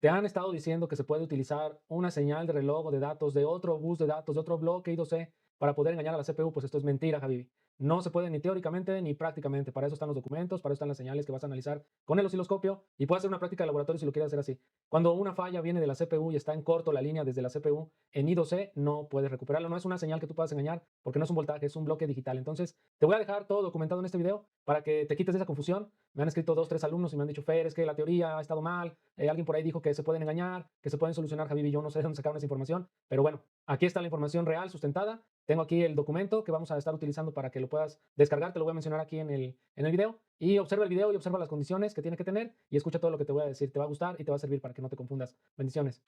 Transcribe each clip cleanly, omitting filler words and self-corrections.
Te han estado diciendo que se puede utilizar una señal de reloj o de datos de otro bus de datos, de otro bloque I2C para poder engañar a la CPU. Pues esto es mentira, Habibi. No se puede ni teóricamente ni prácticamente. Para eso están los documentos, para eso están las señales que vas a analizar con el osciloscopio y puedes hacer una práctica de laboratorio si lo quieres hacer así. Cuando una falla viene de la CPU y está en corto la línea desde la CPU en I2C, no puedes recuperarlo. No es una señal que tú puedas engañar porque no es un voltaje, es un bloque digital. Entonces, te voy a dejar todo documentado en este video para que te quites de esa confusión. Me han escrito dos, tres alumnos y me han dicho, Fer, es que la teoría ha estado mal. Alguien por ahí dijo que se pueden engañar, que se pueden solucionar, Javi, y yo no sé de dónde sacaron esa información, pero bueno, aquí está la información real, sustentada. Tengo aquí el documento que vamos a estar utilizando para que lo puedas descargar, te lo voy a mencionar aquí en el video, y observa el video y observa las condiciones que tiene que tener y escucha todo lo que te voy a decir, te va a gustar y te va a servir para que no te confundas. Bendiciones.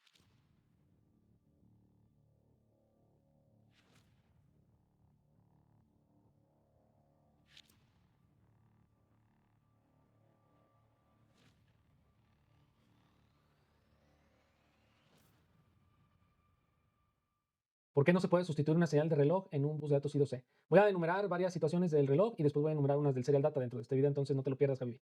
¿Por qué no se puede sustituir una señal de reloj en un bus de datos I2C? Voy a enumerar varias situaciones del reloj y después voy a enumerar unas del serial data dentro de este video, entonces no te lo pierdas, Javi.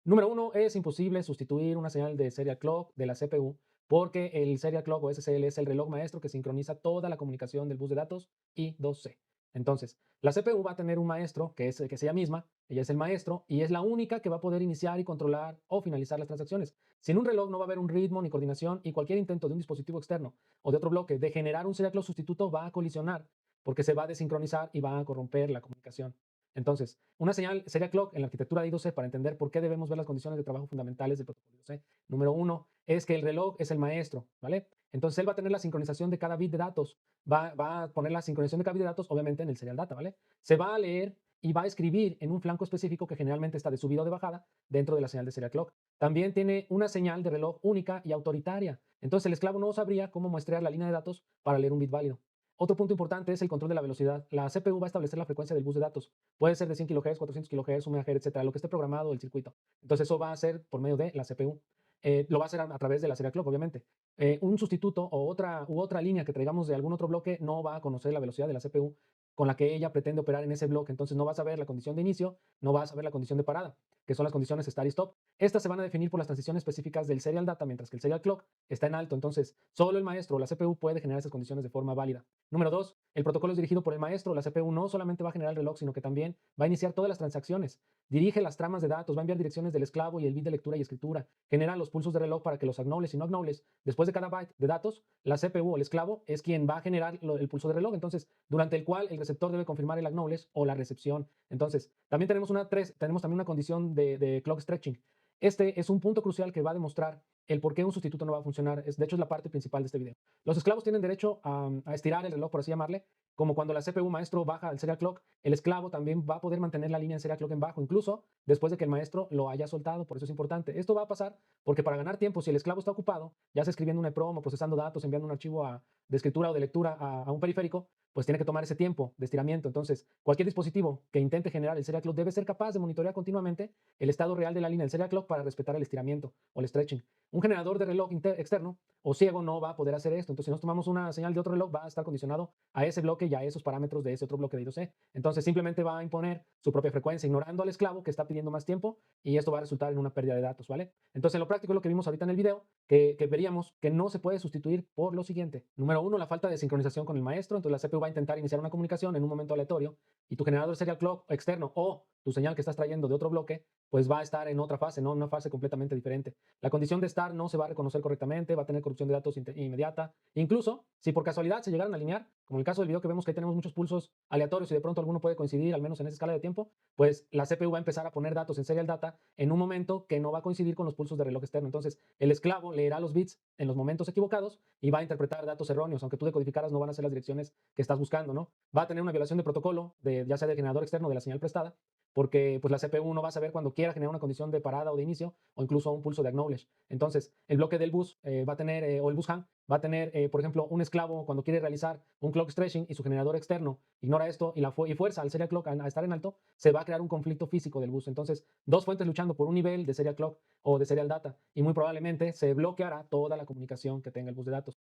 Número uno, es imposible sustituir una señal de serial clock de la CPU porque el serial clock o SCL es el reloj maestro que sincroniza toda la comunicación del bus de datos I2C. Entonces, la CPU va a tener un maestro que es ella misma, ella es el maestro y es la única que va a poder iniciar y controlar o finalizar las transacciones. Sin un reloj no va a haber un ritmo ni coordinación y cualquier intento de un dispositivo externo o de otro bloque de generar un serial clock sustituto va a colisionar porque se va a desincronizar y va a corromper la comunicación. Entonces, una señal serial clock en la arquitectura de I2C para entender por qué debemos ver las condiciones de trabajo fundamentales del protocolo I2C. Número uno es que el reloj es el maestro, ¿vale? Entonces él va a tener la sincronización de cada bit de datos, va a poner la sincronización de cada bit de datos, obviamente en el serial data, ¿vale? Se va a leer y va a escribir en un flanco específico que generalmente está de subida o de bajada dentro de la señal de serial clock. También tiene una señal de reloj única y autoritaria. Entonces el esclavo no sabría cómo muestrear la línea de datos para leer un bit válido. Otro punto importante es el control de la velocidad. La CPU va a establecer la frecuencia del bus de datos. Puede ser de 100 kHz, 400 kHz, 1 MHz, etcétera, lo que esté programado el circuito. Entonces eso va a ser por medio de la CPU. Lo va a hacer a través de la serial clock, obviamente. Un sustituto o otra línea que traigamos de algún otro bloque no va a conocer la velocidad de la CPU con la que ella pretende operar en ese bloque. Entonces no vas a ver la condición de inicio, no vas a ver la condición de parada, que son las condiciones start y stop. Estas se van a definir por las transiciones específicas del serial data, mientras que el serial clock está en alto. Entonces, solo el maestro o la CPU puede generar esas condiciones de forma válida. Número dos, el protocolo es dirigido por el maestro. La CPU no solamente va a generar el reloj, sino que también va a iniciar todas las transacciones. Dirige las tramas de datos, va a enviar direcciones del esclavo y el bit de lectura y escritura. Genera los pulsos de reloj para que los acknowledge y no acknowledge. Después de cada byte de datos, la CPU o el esclavo es quien va a generar el pulso de reloj. Entonces, durante el cual el receptor debe confirmar el acknowledge o la recepción. Entonces, también tenemos también una condición de clock stretching. Este es un punto crucial que va a demostrar el por qué un sustituto no va a funcionar. De hecho, es la parte principal de este video. Los esclavos tienen derecho a estirar el reloj, por así llamarle, como cuando la CPU maestro baja al serial clock, el esclavo también va a poder mantener la línea en serial clock en bajo, incluso después de que el maestro lo haya soltado. Por eso es importante. Esto va a pasar porque para ganar tiempo, si el esclavo está ocupado, ya sea escribiendo un EPROM o procesando datos, enviando un archivo de escritura o de lectura a un periférico, pues tiene que tomar ese tiempo de estiramiento. Entonces, cualquier dispositivo que intente generar el serial clock debe ser capaz de monitorear continuamente el estado real de la línea del serial clock para respetar el estiramiento o el stretching. Un generador de reloj externo o ciego no va a poder hacer esto. Entonces, si nos tomamos una señal de otro reloj, va a estar condicionado a ese bloque y a esos parámetros de ese otro bloque de I2C. Entonces, simplemente va a imponer su propia frecuencia, ignorando al esclavo que está pidiendo más tiempo y esto va a resultar en una pérdida de datos, ¿vale? Entonces, en lo práctico, lo que vimos ahorita en el video, que veríamos que no se puede sustituir por lo siguiente. Número uno, la falta de sincronización con el maestro. Entonces, la CPU va a intentar iniciar una comunicación en un momento aleatorio y tu generador serial clock externo o tu señal que estás trayendo de otro bloque, pues va a estar en otra fase, ¿no? En una fase completamente diferente. La condición de estar no se va a reconocer correctamente, va a tener corrupción de datos inmediata. Incluso, si por casualidad se llegaran a alinear, como en el caso del video que vemos que ahí tenemos muchos pulsos aleatorios y de pronto alguno puede coincidir, al menos en esa escala de tiempo, pues la CPU va a empezar a poner datos en serial data en un momento que no va a coincidir con los pulsos de reloj externo. Entonces, el esclavo leerá los bits en los momentos equivocados y va a interpretar datos erróneos, aunque tú decodificaras no van a ser las direcciones que estás buscando, ¿no? Va a tener una violación de protocolo, ya sea del generador externo de la señal prestada, porque pues la CPU no va a saber cuando quiera generar una condición de parada o de inicio o incluso un pulso de acknowledge. Entonces, el bloque del bus va a tener, o el bus ham, va a tener, por ejemplo, un esclavo cuando quiere realizar un clock stretching y su generador externo ignora esto y fuerza al serial clock a estar en alto, se va a crear un conflicto físico del bus. Entonces, dos fuentes luchando por un nivel de serial clock o de serial data y muy probablemente se bloqueará toda la comunicación que tenga el bus de datos.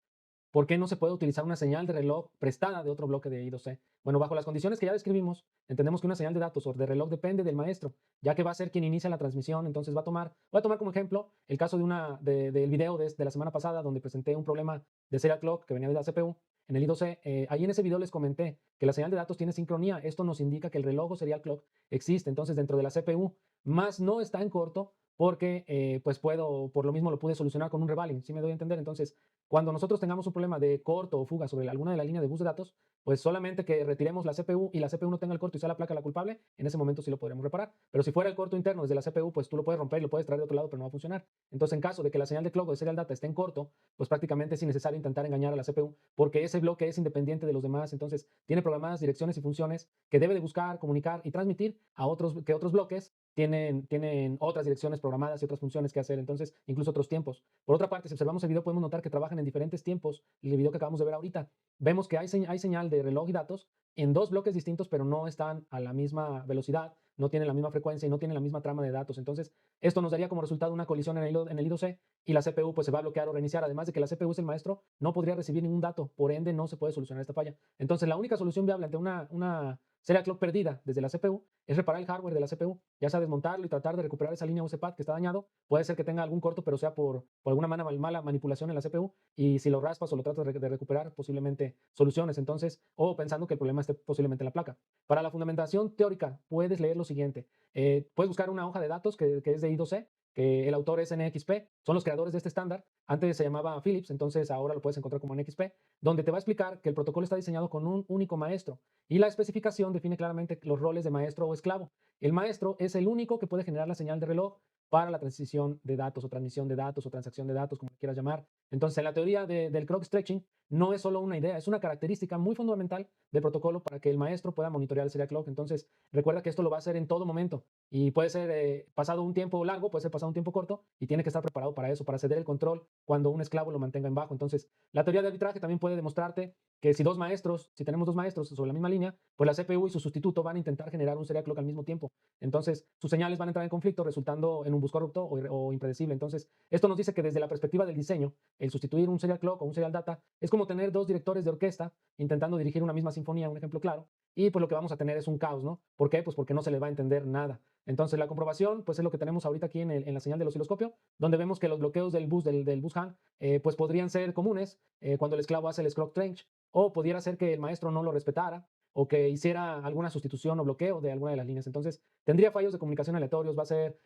¿Por qué no se puede utilizar una señal de reloj prestada de otro bloque de I2C? Bueno, bajo las condiciones que ya describimos, entendemos que una señal de datos o de reloj depende del maestro, ya que va a ser quien inicia la transmisión. Entonces voy a tomar como ejemplo el caso del video de la semana pasada, donde presenté un problema de serial clock que venía de la CPU en el I2C. Ahí en ese video les comenté que la señal de datos tiene sincronía. Esto nos indica que el reloj o serial clock existe entonces dentro de la CPU, más no está en corto porque pues por lo mismo lo pude solucionar con un revaling, ¿sí me doy a entender? Entonces, cuando nosotros tengamos un problema de corto o fuga sobre alguna de la línea de bus de datos, pues solamente que retiremos la CPU y la CPU no tenga el corto y sea la placa la culpable, en ese momento sí lo podremos reparar. Pero si fuera el corto interno desde la CPU, pues tú lo puedes romper y lo puedes traer de otro lado, pero no va a funcionar. Entonces, en caso de que la señal de clock o de serial data esté en corto, pues prácticamente es innecesario intentar engañar a la CPU porque ese bloque es independiente de los demás. Entonces, tiene programadas direcciones y funciones que debe de buscar, comunicar y transmitir a otros bloques tienen otras direcciones programadas y otras funciones que hacer, entonces incluso otros tiempos. Por otra parte, si observamos el video, podemos notar que trabajan en diferentes tiempos. El video que acabamos de ver ahorita, vemos que hay señal de reloj y datos en dos bloques distintos, pero no están a la misma velocidad, no tienen la misma frecuencia y no tienen la misma trama de datos. Entonces, esto nos daría como resultado una colisión en el I2C y la CPU pues se va a bloquear o reiniciar. Además de que la CPU es el maestro, no podría recibir ningún dato, por ende no se puede solucionar esta falla. Entonces, la única solución viable ante una serial clock perdida desde la CPU es reparar el hardware de la CPU, ya sea desmontarlo y tratar de recuperar esa línea USPAD que está dañado. Puede ser que tenga algún corto, pero sea por alguna mala manipulación en la CPU. Y si lo raspas o lo tratas de recuperar, posiblemente soluciones. Entonces, o pensando que el problema esté posiblemente en la placa. Para la fundamentación teórica, puedes leer lo siguiente. Puedes buscar una hoja de datos que es de I2C, que el autor es NXP, son los creadores de este estándar. Antes se llamaba Philips, entonces ahora lo puedes encontrar como NXP, donde te va a explicar que el protocolo está diseñado con un único maestro y la especificación define claramente los roles de maestro o esclavo. El maestro es el único que puede generar la señal de reloj para la transición de datos o transmisión de datos o transacción de datos, como quieras llamar. Entonces, en la teoría del clock stretching no es solo una idea, es una característica muy fundamental del protocolo para que el maestro pueda monitorear el serial clock. Entonces, recuerda que esto lo va a hacer en todo momento y puede ser pasado un tiempo largo, puede ser pasado un tiempo corto y tiene que estar preparado para eso, para ceder el control cuando un esclavo lo mantenga en bajo. Entonces, la teoría de arbitraje también puede demostrarte que si tenemos dos maestros sobre la misma línea, pues la CPU y su sustituto van a intentar generar un serial clock al mismo tiempo. Entonces, sus señales van a entrar en conflicto, resultando en un bus corrupto o impredecible. Entonces, esto nos dice que desde la perspectiva del diseño, el sustituir un serial clock o un serial data es como tener dos directores de orquesta intentando dirigir una misma sinfonía, un ejemplo claro, y pues lo que vamos a tener es un caos, ¿no? ¿Por qué? Pues porque no se le va a entender nada. Entonces, la comprobación, pues es lo que tenemos ahorita aquí en la señal del osciloscopio, donde vemos que los bloqueos del bus hang, pues podrían ser comunes cuando el esclavo hace el clock trench, o pudiera ser que el maestro no lo respetara o que hiciera alguna sustitución o bloqueo de alguna de las líneas. Entonces, tendría fallos de comunicación aleatorios, va a ser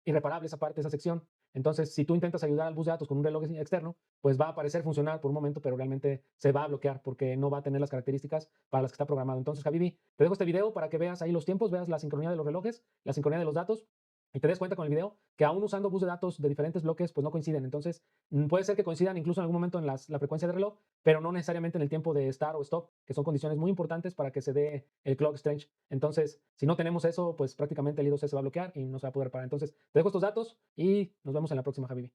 irreparable esa parte, esa sección. Entonces, si tú intentas ayudar al bus de datos con un reloj externo, pues va a parecer funcionar por un momento, pero realmente se va a bloquear porque no va a tener las características para las que está programado. Entonces, Javibi, te dejo este video para que veas ahí los tiempos, veas la sincronía de los relojes, la sincronía de los datos y te des cuenta con el video que aún usando bus de datos de diferentes bloques, pues no coinciden. Entonces, puede ser que coincidan incluso en algún momento en la frecuencia de reloj, pero no necesariamente en el tiempo de start o stop, que son condiciones muy importantes para que se dé el clock exchange. Entonces, si no tenemos eso, pues prácticamente el I2C se va a bloquear y no se va a poder parar. Entonces, te dejo estos datos y nos vemos en la próxima, Javi.